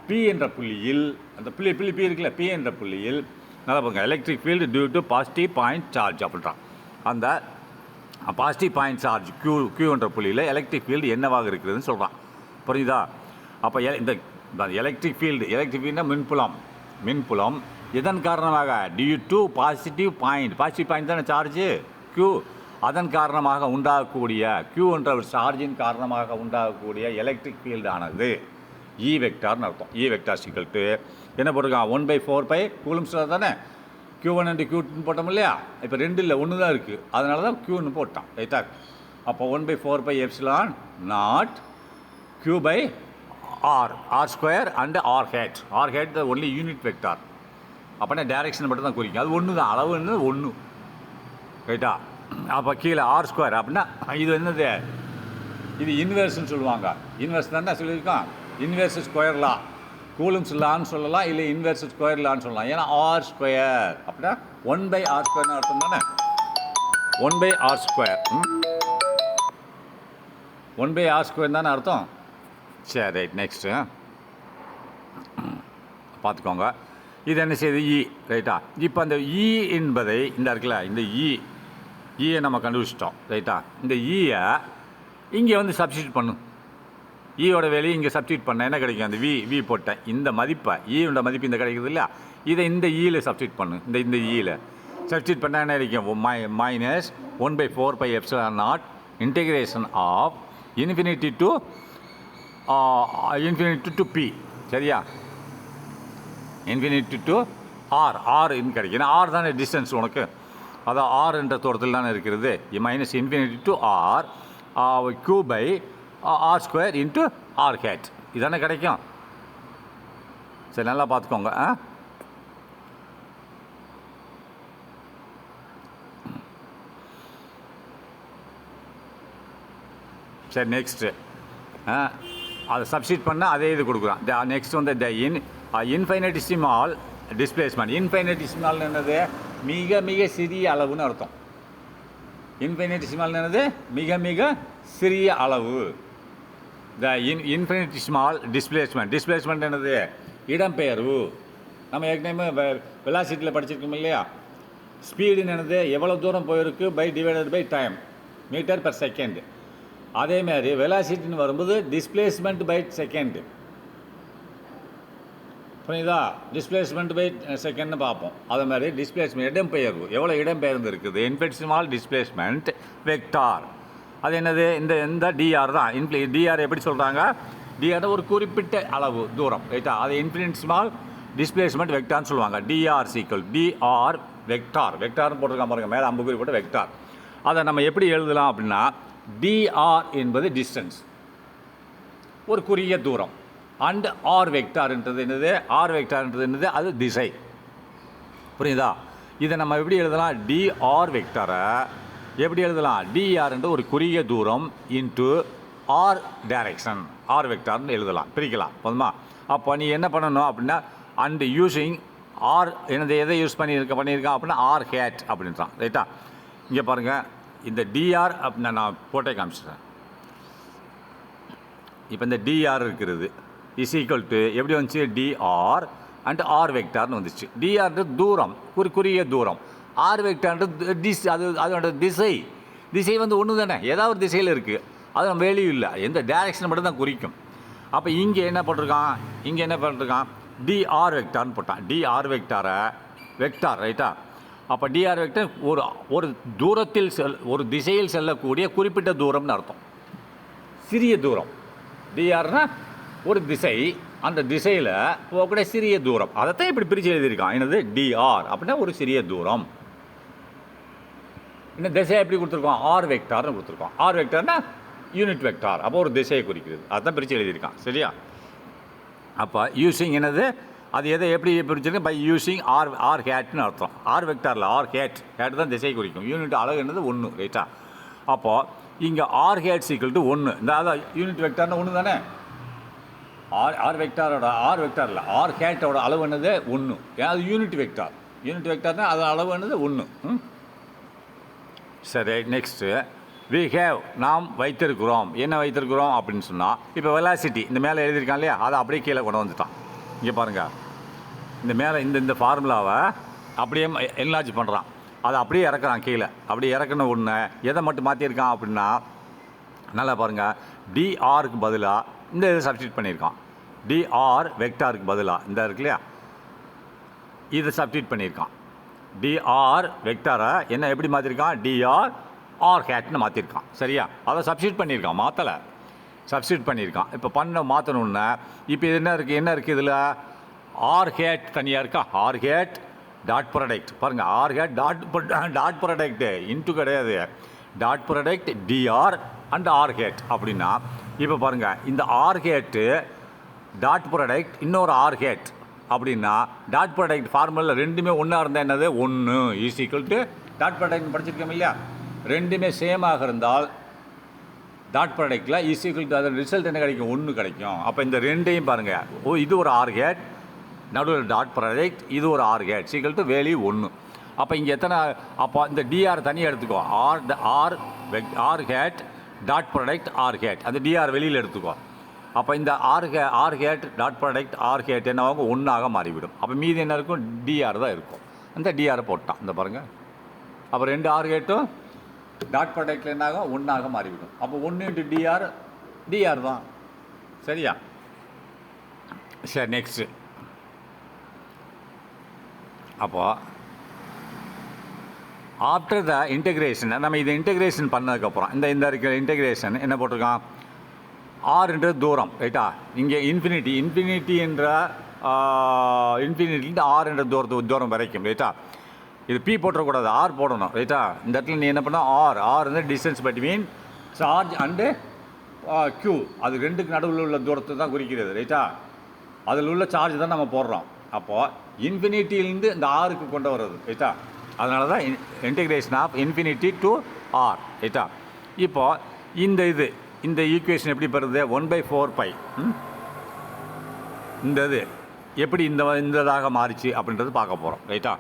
பி என்ற புள்ளியில், அந்த புள்ளி பி இருக்குல்ல, பி என்ற புள்ளியில் நல்லா பாருங்க, electric field due to positive point charge அப்படின்றான். அந்த பாசிட்டிவ் பாயிண்ட் சார்ஜ் கியூன்ற புள்ளியில் எலக்ட்ரிக் ஃபீல்டு என்னவாக இருக்குதுன்னு சொல்கிறான். புரியுதா? அப்போ இந்த எலக்ட்ரிக் ஃபீல்டுனா மின்புலம் இதன் காரணமாக டியூ டு பாசிட்டிவ் பாயிண்ட் தானே சார்ஜு கியூ, அதன் காரணமாக உண்டாகக்கூடிய கியூ என்ற ஒரு சார்ஜின் காரணமாக உண்டாகக்கூடிய எலக்ட்ரிக் ஃபீல்டானது இ வெக்டார்னு அர்த்தம். இ வெக்டார் சீக்வல் டு என்ன போட்டிருக்கான், 1/4π கூலம்ஸ் தானே, Q1 and Q2 போட்டோம் இல்லையா? இப்போ 2 இல்லை, 1 தான் இருக்குது, அதனால தான் Qன்னு போட்டான். ரைட்டா? அப்போ 1/4π epsilon naught Q by R square and R hat the only unit vector. அப்படின்னா டைரக்ஷன் மட்டும் தான் குறிக்கும், அது ஒன்று தான், அளவுன்னு ஒன்று. ரைட்டா. அப்போ கீழே ஆர் ஸ்கொயர் அப்படின்னா இது என்னது, இது இன்வெர்ஸ்ன்னு சொல்லுவாங்க. இன்வெர்ஸ் தானே சொல்லியிருக்கோம். இன்வெர்ஸ் ஸ்கொயர் லா, கூலும்ஸ் லான்னு சொல்லலாம், இல்லை இன்வெர்ஸ் ஸ்கொயர் லான்னு சொல்லலாம். ஏன்னா ஆர் ஸ்கொயர் அப்படின்னா 1/r ஸ்கொயர்னு அர்த்தம் தானே. 1/r ஸ்கொயர் 1/r ஸ்கொயர் தானே அர்த்தம். சரி ரைட். நெக்ஸ்ட்டு பார்த்துக்கோங்க. இது என்ன செய்யுது, இ ரைட்டா. இப்போ அந்த இ என்பதை இந்த இருக்குல்ல, இந்த ஈயை நம்ம கண்டுபிடிச்சிட்டோம் ரைட்டா. இந்த ஈயை இங்கே வந்து சப்ஸ்டியூட் பண்ணும். ஈயோட வேலையை இங்கே சப்ஸ்டியூட் பண்ண என்ன கிடைக்கும், அந்த வி போட்டேன். இந்த மதிப்பை ஈயோட மதிப்பு இந்த கிடைக்குது இல்லையா, இதை இந்த ஈயில் சப்ஸ்டியூட் பண்ணு. இந்த ஈயில் சப்ஸ்டியூட் பண்ணால் என்ன கிடைக்கும், -1/4 πε0 integration of infinity to P. சரியா, இன்ஃபினிட்டி டு ஆர்ன்னு கிடைக்கும். ஏன்னா ஆர் தானே டிஸ்டன்ஸ் உனக்கு, அதான் ஆர் என்ற தூரத்தில் தானே இருக்கிறது. -∞ to r q/r square into r hat இதானே கிடைக்கும். சரி நல்லா பார்த்துக்கோங்க. சரி நெக்ஸ்ட்டு அதை சப்ஸ்டியூட் பண்ணால் அதே இது கொடுக்குறான். நெக்ஸ்ட் வந்து இன்ஃபைனட்டிசிமால் டிஸ்பிளேஸ்மெண்ட். இன்ஃபைனட்டிசிமால் என்னது, மிக மிக சிறிய அளவுன்னு அர்த்தம். இன்ஃபைனட்டிசிமால் என்னது, மிக மிக சிறிய அளவு. இன்ஃபைனட்டிசிமால் டிஸ்பிளேஸ்மெண்ட் என்னது, இடம்பெயர்வு. நம்ம ஏற்கனவே வெலாசிட்டியில் படிச்சிருக்கோம் இல்லையா. ஸ்பீடுன்னு என்னது, எவ்வளோ தூரம் போயிருக்கு divided by time, metre per second. அதேமாதிரி வெலாசிட்டின்னு வரும்போது டிஸ்பிளேஸ்மெண்ட் பை செகண்ட். புரியுதா, டிஸ்பிளேஸ்மெண்ட் பை செகண்ட்னு பார்ப்போம். அதே மாதிரி டிஸ்பிளேஸ்மெண்ட் இடம்பெயர்வு, எவ்வளோ இடம்பெயர்ந்து இருக்குது. இன்ஃபைனட்டிசிமால் டிஸ்பிளேஸ்மெண்ட் வெக்டார் அது என்னது, இந்த டிஆர் தான். டிஆர் எப்படி சொல்கிறாங்க, டிஆர் ஒரு குறிப்பிட்ட அளவு தூரம் ரைட்டா. அது இன்ஃபைனட்டிசிமால் டிஸ்பிளேஸ்மெண்ட் வெக்டார்னு சொல்லுவாங்க. டிஆர் வெக்டார்னு போட்டிருக்காங்க பாருங்க, மேலே அம்புக்குறி போட்டு வெக்டார். அதை நம்ம எப்படி எழுதலாம் அப்படின்னா, டிஆர் என்பது டிஸ்டன்ஸ், ஒரு குறுகிய தூரம். அண்ட் ஆர் வெக்டார்ன்றது என்னது, அது திசை. புரியுதா. இதை நம்ம எப்படி எழுதலாம், டிஆர் வெக்டாரை எப்படி எழுதலாம், டிஆர்ன்ற ஒரு குறுகிய தூரம் இன்ட்டு ஆர் டைரக்ஷன், ஆர் வெக்டார்னு எழுதலாம், பிரிக்கலாம். போதுமா. அப்போ நீ என்ன பண்ணணும் அப்படின்னா, அண்ட் யூஸிங் ஆர் என்னது, எதை யூஸ் பண்ணியிருக்கான் அப்படின்னா ஆர் ஹேட் அப்படின்றான் ரைட்டா. இங்கே பாருங்கள், இந்த டிஆர் அப்படின்னா நான் போட்டே காமிச்சிட்டேன். இப்போ இந்த டிஆர் இருக்கிறது இஸ் ஈக்குவல் டு எப்படி வந்துச்சு, டிஆர் அண்ட் ஆர் வெக்டார்னு வந்துச்சு. டிஆர்ன்றது தூரம், குறுகிய தூரம். ஆர் வெக்டார்ன்றது அதோட திசை வந்து ஒன்று தானே, ஏதாவது ஒரு திசையில் இருக்குது. அது நம்ம வேல்யூ இல்லை, எந்த டைரக்ஷன் மட்டும் தான் குறிக்கும். அப்போ இங்கே என்ன பண்ணிருக்கான், டிஆர் வெக்டார்னு போட்டான். டிஆர் வெக்டாரை வெக்டார் ரைட்டா. அப்போ டிஆர் வெக்டார் ஒரு தூரத்தில் ஒரு திசையில் செல்லக்கூடிய குறிப்பிட்ட தூரம்னு அர்த்தம், சிறிய தூரம். டிஆர்னா ஒரு திசை, அந்த திசையில் போகக்கூடிய சிறிய தூரம். அதைத்தான் இப்படி பிரித்து எழுதியிருக்கான். என்னது, டிஆர் அப்படின்னா ஒரு சிறிய தூரம். இந்த திசையை எப்படி கொடுத்துருக்கோம், ஆர் வெக்டார்னு கொடுத்துருக்கோம். ஆர் வெக்டார்னா யூனிட் வெக்டார், அப்போ ஒரு திசையை குறிக்கிறது. அதுதான் பிரித்து எழுதியிருக்கான். சரியா. அப்போ யூஸிங் என்னது, அது எதை எப்படி பிரிச்சிருக்கு, பை யூஸிங் ஆர் ஹேட்னு அர்த்தம். ஆர் வெக்டாரில் ஆர் ஹேட் தான் திசையை குறிக்கும். யூனிட் அளவு என்னது 1 ரைட்டா. அப்போது இங்கே ஆர் ஹேட் ஈக்குவல் டு 1. இந்த அதான் யூனிட் வெக்டார்னா 1 தானே. ஆர் வெக்டாரில் ஆர் ஹேட்டோட அளவு என்னது 1. ஏன்னா அது யூனிட் வெக்டார்னா அது அளவு என்னது 1. சரி நெக்ஸ்ட்டு நாம் வைத்திருக்கிறோம். என்ன வைத்திருக்கிறோம் அப்படின்னு சொன்னால், இப்போ வெலாசிட்டி இந்த மேலே எழுதியிருக்கான் இல்லையா, அதை அப்படியே கீழே கொண்டு வந்துட்டான். இங்கே பாருங்கள், இந்த மேலே இந்த ஃபார்முலாவை அப்படியே என்லார்ஜ் பண்ணுறான். அதை அப்படியே இறக்குறான் கீழே. அப்படியே இறக்குன ஒன்று எதை மட்டும் மாற்றியிருக்கான் அப்படின்னா, நல்லா பாருங்கள், டிஆருக்கு பதிலாக இந்த இதை சப்ஸ்டியூட் பண்ணியிருக்கான். டிஆர் வெக்டாருக்கு பதிலாக இந்த இருக்கு இல்லையா, இதை சப்ஸ்டியூட் பண்ணியிருக்கான். டிஆர் வெக்டாரை என்ன எப்படி மாற்றிருக்கான், டிஆர் ஆர் ஹேட்னு மாற்றிருக்கான். சரியா, அதை சப்ஸ்டியூட் பண்ணியிருக்கான், மாற்றலை, சப்ஸ்டியூட் பண்ணியிருக்கான். இப்போ மாற்றணுன்னா இப்போ இது என்ன இருக்குது இதில், ஆர் ஹேட் தனியாக இருக்கா, ஆர் ஹேட் டாட் ப்ராடக்ட் பாருங்கள், R hat dot product into கிடையாது, dot product DR and R hat அப்படின்னா, இப்போ பாருங்கள் இந்த ஆர் ஹேட்டு டாட் ப்ராடக்ட் இன்னொரு ஆர் ஹேட் அப்படின்னா டாட் ப்ராடக்ட் ஃபார்முலா ரெண்டுமே ஒன்றா இருந்தால் என்னது 1 is equal to dot product படிச்சிருக்கோம் இல்லையா, ரெண்டுமே சேமாக இருந்தால் டாட் ப்ராடக்டில் இஸ் ஈக்குவல் டு அதோட ரிசல்ட் என்ன கிடைக்கும் 1 கிடைக்கும். அப்போ இந்த ரெண்டையும் பாருங்கள், இது ஒரு ஆர் கேட், நடுவில் டாட் ப்ராடக்ட், இது ஒரு R cap equal to value 1. அப்போ இங்கே எத்தனை, அப்போ இந்த டிஆர் தனியாக எடுத்துக்கோ, R cap dot product R cap, அந்த டிஆர் வெளியில் எடுத்துக்கோ. அப்போ இந்த R cap dot product R cap என்ன ஆகும் 1ஆக மாறிவிடும். அப்போ மீதி என்ன இருக்கும், டிஆர் தான் இருக்கும். அந்த டிஆரை போட்டான் இந்த பாருங்கள். அப்போ 2 ஆர் கேட்டும் டாட் ப்ராடக்டில் என்ன ஆகும் 1ஆக மாறிவிடும். அப்போ 1 இன்ட்டு டிஆர் தான். சரியா? சரி, நெக்ஸ்ட்டு. அப்போ ஆஃப்டர் த இன்டெகிரேஷன், நம்ம இதை இன்டெகிரேஷன் பண்ணதுக்கப்புறம் இந்த இருக்கிற இன்டெகிரேஷன் என்ன போட்டிருக்கான், ஆர்ன்றது தூரம், ரைட்டா? இங்கே இன்ஃபினிட்டி என்ற இன்ஃபினிட்டிலிருந்து ஆர் என்ற தூரம் வரைக்கும், ரைட்டா? இது பி போட்டக்கூடாது, ஆர் போடணும், ரைட்டா? இந்த இடத்துல நீ என்ன பண்ண, ஆர் வந்து distance between charge and Q, அது ரெண்டுக்கு நடுவில் உள்ள தூரத்தை தான் குறிக்கிறது, ரைட்டா? அதில் உள்ள சார்ஜ் தான் நம்ம போடுறோம். அப்போது இன்ஃபினிட்டியிலேருந்து இந்த ஆருக்கு கொண்டு வர்றது, ரைட்டா? அதனால தான் integration of infinity to R, ரைட்டா? இப்போது இந்த ஈக்குவேஷன் எப்படி பெறுது, 1/4π இந்த இது எப்படி இந்ததாக மாறிச்சு அப்படின்றது பார்க்க போகிறோம், ரைட்டா?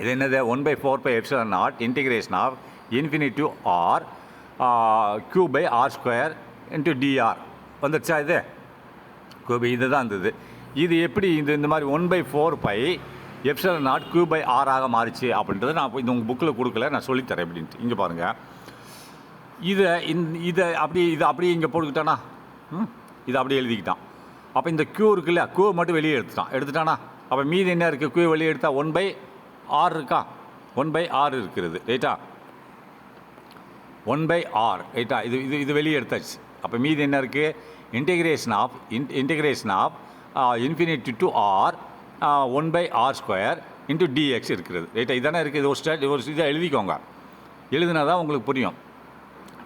இது என்னது, 1/4π epsilon naught integration of infinity to R Q/r² into DR வந்துடுச்சா? இது Q/, இது தான் இருந்தது. இது எப்படி இந்த மாதிரி 1/4π எப்சிலான் நாட் Q/r ஆக மாறிச்சு அப்படின்றது நான் இது உங்கள் புக்கில் கொடுக்கல, நான் சொல்லித்தரேன் எப்படின்ட்டு. இங்கே பாருங்கள், இதை அப்படியே இங்கே போட்டுக்கிட்டானா, இதை அப்படியே எழுதிக்கிட்டான். அப்போ இந்த Q இருக்குல்ல, Q மட்டும் வெளியே எடுத்துட்டானா, அப்போ மீதி என்ன இருக்குது, Q வெளியே எடுத்தால் 1/r இருக்கா, 1/r இருக்கிறது, ரைட்டா? 1/r, ரைட்டா? இது வெளியே எடுத்தாச்சு. அப்போ மீதி என்ன இருக்குது, integration of infinity to R 1/r² into DX இருக்கிறது, ரைட்டா? இதானே இருக்குது. இது ஒரு இதை எழுதிக்கோங்க, எழுதுனா தான் உங்களுக்கு புரியும்.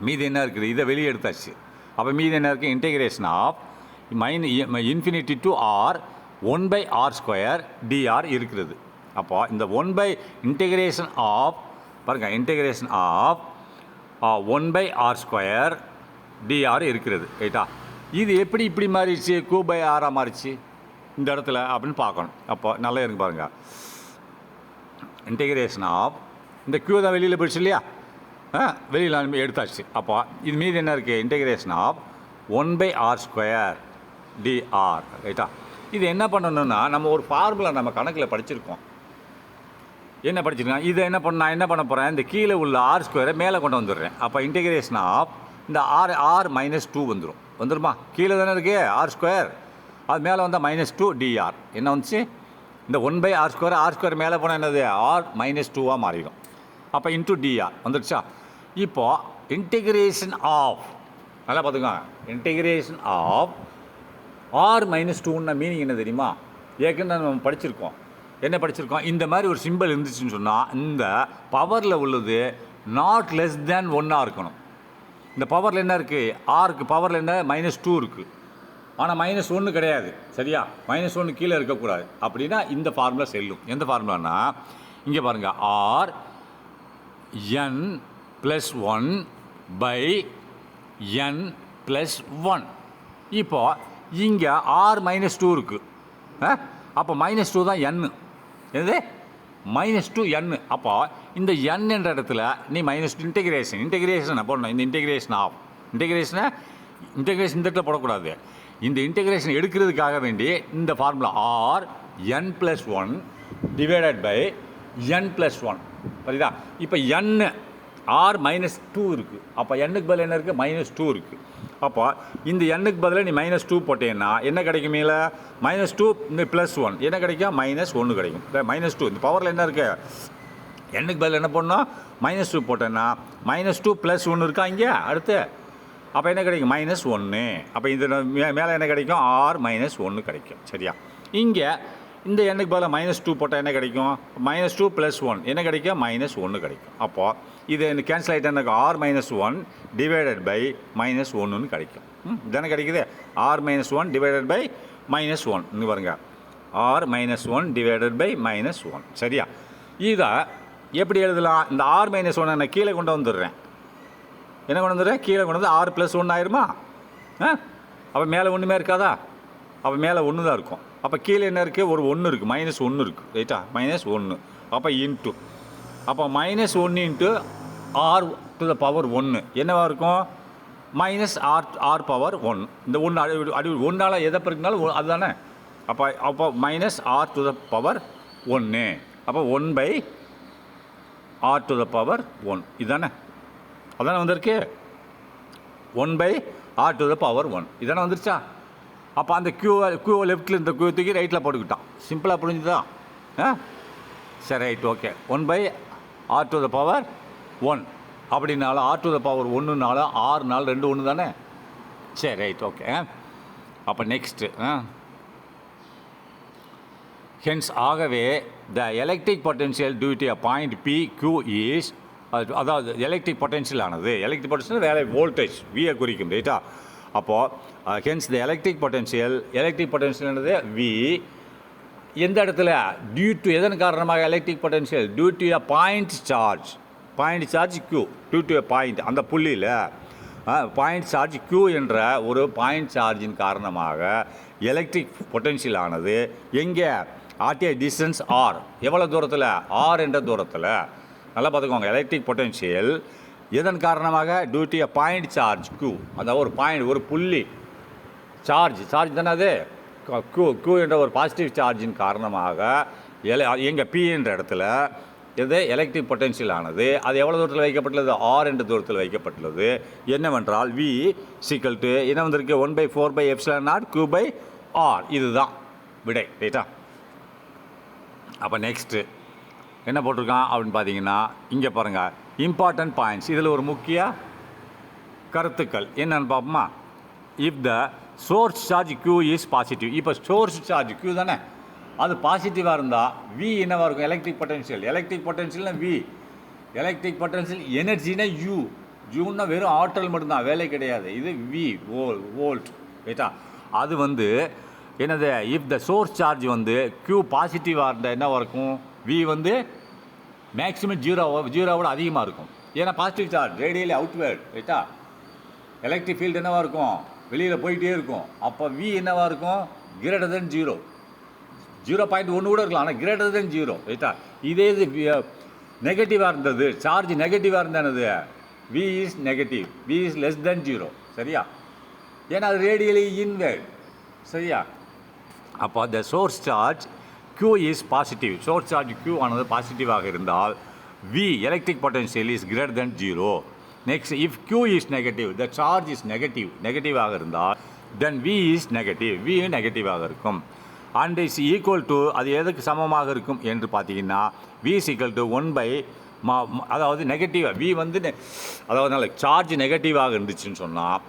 மீதி என்ன இருக்குது, இதை வெளியே எடுத்தாச்சு. அப்போ மீதி என்ன இருக்குது, integration of infinity to R 1/r² DR இருக்கிறது. அப்போ இந்த இன்டெகிரேஷன் ஆஃப் பாருங்கள், இன்டெகிரேஷன் ஆஃப் 1/r² டிஆர் இருக்கிறது, ரைட்டா? இது எப்படி இப்படி மாறிடுச்சு, Q/r மாறிச்சு இந்த இடத்துல அப்படின்னு பார்க்கணும். அப்போ நல்லா இருக்கு பாருங்கள், இன்டெகிரேஷன் ஆஃப் இந்த Q தான் வெளியில் போயிடுச்சு இல்லையா, வெளியில் எடுத்தாச்சு. அப்போ இது மீது என்ன இருக்குது, இன்டெகிரேஷன் ஆஃப் 1/r² டிஆர், ரைட்டா? இது என்ன பண்ணணும்னா, நம்ம ஒரு ஃபார்முலா நம்ம கணக்கில் படிச்சிருக்கோம். என்ன படிச்சிருக்கேன், இதை என்ன பண்ண போகிறேன், இந்த கீழே உள்ள r² மேலே கொண்டு வந்துடுறேன். அப்போ இன்டெகிரேஷன் ஆஃப் இந்த r-2 வந்துருமா, கீழே தானே இருக்குது r², அது மேலே வந்தால் -2 டிஆர் என்ன வந்துச்சு, இந்த 1/r², மேலே போனால் என்னது r-2 மாறிடும். அப்போ இன்ட்டு டிஆர் வந்துடுச்சா? இப்போது இன்டெகிரேஷன் ஆஃப், நல்லா பார்த்துக்கோங்க, இன்டெகிரேஷன் ஆஃப் r-2ன்னா மீனிங் என்ன தெரியுமா, ஏற்கனவே நம்ம படிச்சிருக்கோம். என்ன படிச்சிருக்கோம், இந்த மாதிரி ஒரு சிம்பிள் இருந்துச்சுன்னு சொன்னால் இந்த பவரில் உள்ளது நாட் லெஸ் தேன் 1ஆக இருக்கணும். இந்த பவரில் என்ன இருக்குது, ஆருக்கு பவரில் என்ன -2 இருக்குது, ஆனால் -1 கிடையாது, சரியா? -1 கீழே இருக்கக்கூடாது. அப்படின்னா இந்த ஃபார்முலா செல்லும். எந்த ஃபார்முலானா, இங்கே பாருங்கள், r(n+1/n+1). இப்போ இங்கே r-2 இருக்குது, அப்போ -2 தான் n, எது -2 n. அப்போ இந்த n என்ற இடத்துல நீ இன்டெகிரேஷன் போடணும். இந்த இன்டெகிரேஷன் இந்த இடத்துல போடக்கூடாது. இந்த இன்டெகிரேஷன் எடுக்கிறதுக்காக வேண்டி இந்த formula r(n+1) divided by n+1, புரியுதா? இப்போ n r-2 இருக்குது, அப்போ n-க்கு பதில் என்ன இருக்குது, -2 இருக்குது. அப்போ இந்த n-க்கு பதில் நீ -2 போட்டேன்னா என்ன கிடைக்கும், மேலே -2 இந்த +1 என்ன கிடைக்கும், -1 கிடைக்கும். -2 இந்த பவரில் என்ன இருக்குது, n-க்கு பதில் என்ன பண்ணணும், -2 போட்டேன்னா -2 +1 இருக்கா இங்கே அடுத்து, அப்போ என்ன கிடைக்கும், -1. அப்போ இது மேலே என்ன கிடைக்கும், r-1 கிடைக்கும், சரியா? இங்கே இந்த n-க்கு பதில் -2 போட்டால் என்ன கிடைக்கும், -2 +1 என்ன கிடைக்கும், -1 கிடைக்கும். அப்போது இது கேன்சல் ஆகிட்டு எனக்கு r-1 டிவைடட் பை -1 கிடைக்கும். இதானே கிடைக்குது, r-1 டிவைடட் பை -1. இங்கே பாருங்க, R minus one divided by minus one. சரியா? இதை எப்படி எழுதலாம்? இந்த ஆர் மைனஸ் ஒன்னை நான் கீழே கொண்டு வந்துடுறேன். என்ன கொண்டு வந்துடுறேன்? கீழே கொண்டு வந்து ஆர் ப்ளஸ் ஒன்று ஆயிருமா? அப்போ மேலே ஒன்றுமே இருக்காதா? அப்போ மேலே ஒன்று தான் இருக்கும். அப்போ கீழே என்ன இருக்குது? ஒரு ஒன்று இருக்குது, மைனஸ் ஒன்று இருக்குது. ரைட்டா? மைனஸ் ஒன்று. அப்போ இன்ட்டு, அப்போ மைனஸ் ஒன்று into R to the power ஒன்று என்னவாக இருக்கும்? Minus R power one. இந்த ஒன்று அடி ஒன்றால் எதை பிறகுனாலும் அதுதானே. அப்போ minus R to the power ஒன்று. அப்போ 1 ஆர் டு த பவர் 1 இதுதானே. அதானே வந்திருக்கு. 1 ஆர் டு த பவர் 1 இதானே வந்துருச்சா? அப்போ அந்த க்யூ லெஃப்ட்டில் இந்த க்யூ தூக்கி ரைட்டில் போட்டுக்கிட்டான். சிம்பிளாக புரிஞ்சுதா? சரி, right, okay. 1 R to the power 1 அப்படின்னாலும் ஆர் டு த பவர் 1னால 6 நாள் 2 1 தானே. சரி, ரைட், ஓகே. அப்போ நெக்ஸ்ட்டு ஹென்ஸ் ஆகவே the electric potential due to a point P Q is, அதாவது எலக்ட்ரிக் பொட்டென்ஷியல் ஆனது, எலக்ட்ரிக் பொட்டென்ஷியல் வேலை வோல்டேஜ் வியை குறிக்கும். ரைட்டா? அப்போது ஹென்ஸ் த எலக்ட்ரிக் பொட்டென்ஷியல்ன்றது வி எந்த இடத்துல டியூ டு எதன் காரணமாக electric potential due to a point charge Q due to a point அந்த புள்ளியில் பாயிண்ட் சார்ஜ் கியூ என்ற ஒரு பாயிண்ட் சார்ஜின் காரணமாக எலக்ட்ரிக் பொட்டென்ஷியல் ஆனது எங்கே? ஆட் ஏ டிஸ்டன்ஸ் ஆர். எவ்வளோ தூரத்தில்? ஆர் என்ற தூரத்தில். நல்லா பார்த்துக்கோங்க. எலக்ட்ரிக் பொட்டென்ஷியல் எதன் காரணமாக? Due to a point charge Q. அதாவது ஒரு பாயிண்ட், ஒரு புள்ளி சார்ஜ் தானே அது. கியூ என்ற ஒரு பாசிட்டிவ் சார்ஜின் காரணமாக எங்கே பி என்ற இடத்துல இது எலக்ட்ரிக் பொட்டென்ஷியல் ஆனது அது எவ்வளோ தூரத்தில் வைக்கப்பட்டுள்ளது? ஆர் என்ற தூரத்தில் வைக்கப்பட்டுள்ளது. என்னவென்றால் வி சீக்கல் டு என்ன வந்திருக்கு? 1/4/ε0 Q/R. இதுதான் விடை. ரைட்டா? அப்போ நெக்ஸ்ட்டு என்ன போட்டிருக்கான் அப்படின்னு பார்த்தீங்கன்னா, இங்கே பாருங்கள், இம்பார்ட்டன்ட் பாயிண்ட்ஸ். இதில் ஒரு முக்கிய கருத்துக்கள் என்னன்னு பார்ப்போமா? If the source charge Q is positive. இப்போ சோர்ஸ் சார்ஜ் Q தானே, அது பாசிட்டிவாக இருந்தால் வி என்னவாக இருக்கும்? எலக்ட்ரிக் பொட்டென்ஷியல்னா வி. எலக்ட்ரிக் பொட்டென்ஷியல் எனர்ஜினா யூன்னா வெறும் ஆற்றல் மட்டும்தான், வேலை கிடையாது. இது வி வோல்ட். ரைட்டா? அது என்னது? If the source charge Q பாசிட்டிவாக இருந்தால் என்னவாக இருக்கும்? வி மேக்ஸிமம் ஜீரோவோட அதிகமாக இருக்கும். ஏன்னா பாசிட்டிவ் சார்ஜ் ரேடியலி அவுட்வேர்ட். ரைட்டா? எலக்ட்ரிக் ஃபீல்டு என்னவாக இருக்கும்? வெளியில் போயிட்டே இருக்கும். அப்போ வி என்னவாக இருக்கும்? Greater than 0. 0.1 கூட இருக்கலாம், ஆனால் கிரேட்டர் தென் 0. ரைட்டா? இதே இது நெகட்டிவாக இருந்தது, சார்ஜ் நெகட்டிவாக இருந்தானது V is negative, V is less than 0. சரியா? ஏன்னா அது ரேடியலி இன்வேர்ட். சரியா? அப்போ the source charge Q is positive. Source charge Q ஆனது பாசிட்டிவாக இருந்தால் V electric potential is greater than 0. Next, if Q is negative, the charge is நெகட்டிவாக இருந்தால் then V is negative, V நெகட்டிவாக இருக்கும். அண்ட் இஸ் ஈக்குவல் டு, அது எதுக்கு சமமாக இருக்கும் என்று பார்த்தீங்கன்னா, வி இஸ் ஈக்குவல் டு 1 அதாவது நெகட்டிவாக வி அதாவது சார்ஜ் நெகட்டிவாக இருந்துச்சுன்னு சொன்னால்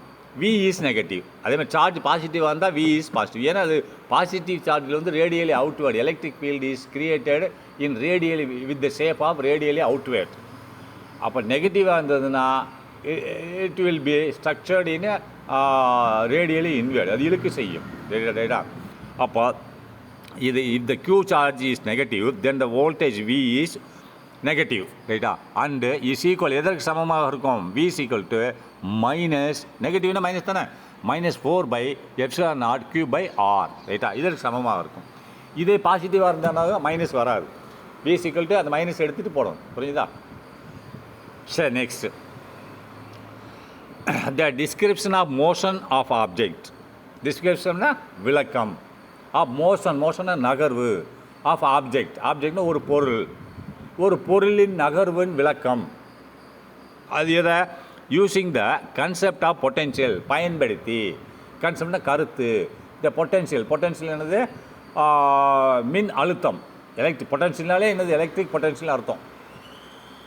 வி இஸ் நெகட்டிவ். அதேமாதிரி சார்ஜ் பாசிட்டிவாக இருந்தால் வி இஸ் பாசிட்டிவ். ஏன்னா அது பாசிட்டிவ் சார்ஜில் radially outward. Electric field is created in radially with the shape of radially outward. அப்போ நெகட்டிவாக இருந்ததுன்னா it will be structured in radially inward. அது இழுக்கு செய்யும். ரைட்டா? அப்போ இது if the Q charge is negative then the voltage V is negative. ரைட்டா? அண்டு இஸ் ஈக்குவல் எதற்கு சமமாக இருக்கும்? V is equal to minus, நெகட்டிவ்னா மைனஸ் தானே, -4/ε0 Q/R. ரைட்டா? இதற்கு சமமாக இருக்கும். இதே பாசிட்டிவாக இருந்தாலும் மைனஸ் வராது. V is equal to அந்த மைனஸ் எடுத்துகிட்டு போடணும். புரிஞ்சுதா? சரி, next the description of motion of object. டிஸ்கிரிப்ஷன்னா விளக்கம். ஆஃப் மோஷன்னா நகர்வு. ஆஃப் ஆப்ஜெக்ட்னா ஒரு பொருளின் நகர்வின் விளக்கம். அது எதை? Using the concept of potential பயன்படுத்தி. கன்செப்ட்னா கருத்து. இந்த பொட்டென்ஷியல் என்னது? மின் அழுத்தம். பொட்டென்ஷியல்னாலே என்னது? எலக்ட்ரிக் பொட்டென்ஷியல் அர்த்தம்.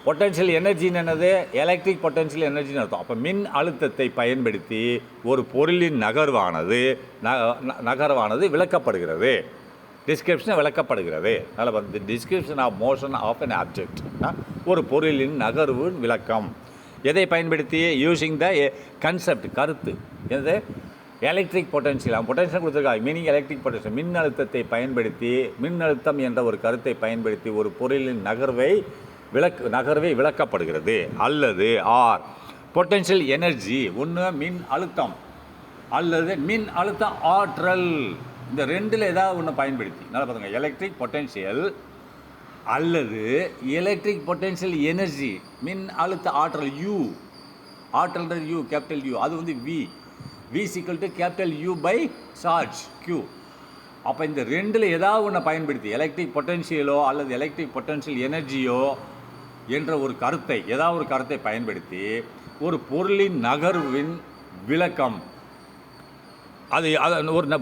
பொட்டென்ஷியல் எனர்ஜின்னு என்னது? எலக்ட்ரிக் பொட்டென்ஷியல் எனர்ஜின்னு அர்த்தம். அப்போ மின் அழுத்தத்தை பயன்படுத்தி ஒரு பொருளின் நகர்வானது விளக்கப்படுகிறது. டிஸ்கிரிப்ஷன் விளக்கப்படுகிறது. அதில் description of motion of an object, ஒரு பொருளின் நகர்வின் விளக்கம். எதை பயன்படுத்தி? யூஸிங் த கன்செப்ட், கருத்து. என்னது? எலக்ட்ரிக் பொட்டன்ஷியல் அவன் பொட்டன்ஷியல் கொடுத்துருக்காங்க. மீனிங் எலக்ட்ரிக் பொட்டன்ஷியல் மின்னழுத்தத்தை பயன்படுத்தி, மின்னழுத்தம் என்ற ஒரு கருத்தை பயன்படுத்தி ஒரு பொருளின் நகர்வை விளக்கப்படுகிறது. அல்லது ஆர் பொட்டன்ஷியல் எனர்ஜி, ஒன்று மின் அழுத்தம் அல்லது மின் அழுத்த ஆற்றல். இந்த ரெண்டில் ஏதாவது ஒன்று பயன்படுத்தி, நல்லா பார்த்துங்க, எலக்ட்ரிக் பொட்டன்ஷியல் அல்லது எலக்ட்ரிக் பொட்டன்ஷியல் எனர்ஜி, மின் அழுத்த ஆற்றல். யூ ஆற்றல்ன்றது யூ, கேபிட்டல் யூ, அது வந்து V equal to capital U by charge Q. அப்போ இந்த ரெண்டில் ஏதாவது ஒன்றை பயன்படுத்தி, எலக்ட்ரிக் பொட்டன்ஷியலோ அல்லது எலக்ட்ரிக் பொட்டன்ஷியல் எனர்ஜியோ என்ற ஒரு கருத்தை, ஏதாவது ஒரு கருத்தை பயன்படுத்தி ஒரு பொருளின் நகர்வின் விளக்கம், அது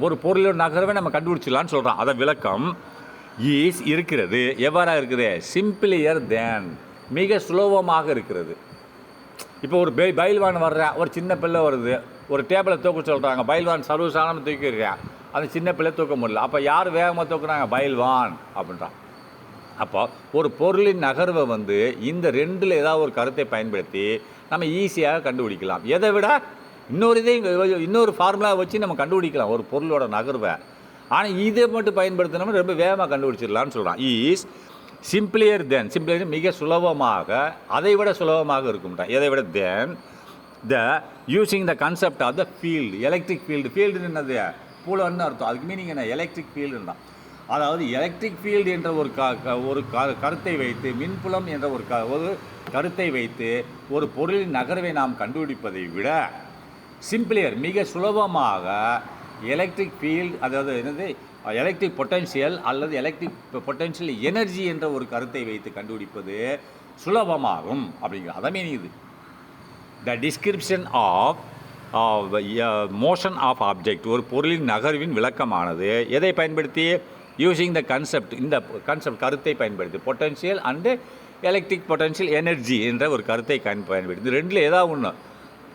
ஒரு பொருளோட நகர்வை நம்ம கண்டுபிடிச்சிடலான்னு சொல்கிறோம். அதை விளக்கம் இருக்கிறது. எவ்வாறாக இருக்குது? சிம்பிளியர் தேன், மிக சுலபமாக இருக்கிறது. இப்போ ஒரு பைல்வான் வர்றேன், ஒரு சின்ன பிள்ளை வருது, ஒரு டேபிளை தூக்க சொல்கிறாங்க, பைல்வான் சர்வசாதாரணமாக தூக்கிடுறேன், அந்த சின்ன பிள்ளை தூக்க முடியல. அப்போ யார் வேகமாக தூக்குறாங்க? பைல்வான் அப்படின்றான். அப்போ ஒரு பொருளின் நகர்வை வந்து இந்த ரெண்டில் ஏதாவது ஒரு கருத்தை பயன்படுத்தி நம்ம ஈஸியாக கண்டுபிடிக்கலாம். எதை விட இன்னொரு ஃபார்முலா வச்சு நம்ம கண்டுபிடிக்கலாம் ஒரு பொருளோட நகர்வை. ஆனால் இதை மட்டும் பயன்படுத்தினோம்னா ரொம்ப வேகமாக கண்டுபிடிச்சிடலான்னு சொல்கிறான். சிம்பிளியர் தென், சிம்பிளியர் மிக சுலபமாக, அதை விட சுலபமாக இருக்கும்டா. எதை விட then using the concept of the field, electric field என்னது? புலன்னு அர்த்தம். அதுக்கு மீனிங் என்ன? எலக்ட்ரிக் ஃபீல்டு தான். அதாவது எலக்ட்ரிக் ஃபீல்டு என்ற ஒரு கருத்தை வைத்து, மின்புலம் என்ற ஒரு கருத்தை வைத்து ஒரு பொருளின் நகர்வை நாம் கண்டுபிடிப்பதை விட சிம்பிளியர், மிக சுலபமாக எலக்ட்ரிக் ஃபீல்டு, அதாவது என்னது, எலக்ட்ரிக் பொட்டன்ஷியல் அல்லது எலக்ட்ரிக் பொட்டன்ஷியல் எனர்ஜி என்ற ஒரு கருத்தை வைத்து கண்டுபிடிப்பது சுலபமாகும் அப்படிங்கிற அதை மீனிங் இது. The description of motion of object, ஒரு பொருளின் நகர்வின் விளக்கமானது எதை பயன்படுத்தி? யூஸிங் த கன்செப்ட், இந்த கன்செப்ட் கருத்தை பயன்படுத்தி, potential and electric potential energy என்ற ஒரு கருத்தை பயன்படுத்தி, இந்த ரெண்டில் ஏதாவது ஒன்று,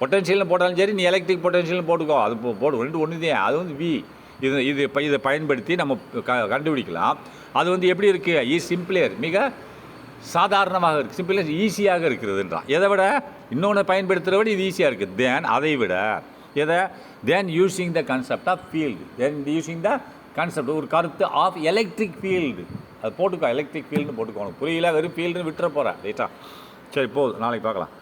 பொட்டன்ஷியல்னு போட்டாலும் சரி, நீ எலக்ட்ரிக் பொட்டன்ஷியல்னு போட்டுக்கோ, அது போடு, ரெண்டு ஒன்று தான். அது வந்து வி, இதை பயன்படுத்தி நம்ம கண்டுபிடிக்கலாம். அது வந்து எப்படி இருக்குது? சிம்பிளியர், மிக சாதாரணமாக இருக்குது, சிம்பிளியர் ஈஸியாக இருக்கிறதுன்றான். எதை விட இன்னொன்று பயன்படுத்துகிறத விட இது ஈஸியாக இருக்குது. தென் அதை விட எதை? Then using the concept of field, then using the concept, ஒரு கருத்து ஆஃப் எலக்ட்ரிக் ஃபீல்டு, அது போட்டுக்கோ, எலக்ட்ரிக் ஃபீல்டுன்னு போட்டுக்கோ. புரியல, வெறும் ஃபீல்டுன்னு விட்டுற போகிறேன். ரைட்டா? சரி, போதும், நாளைக்கு பார்க்கலாம்.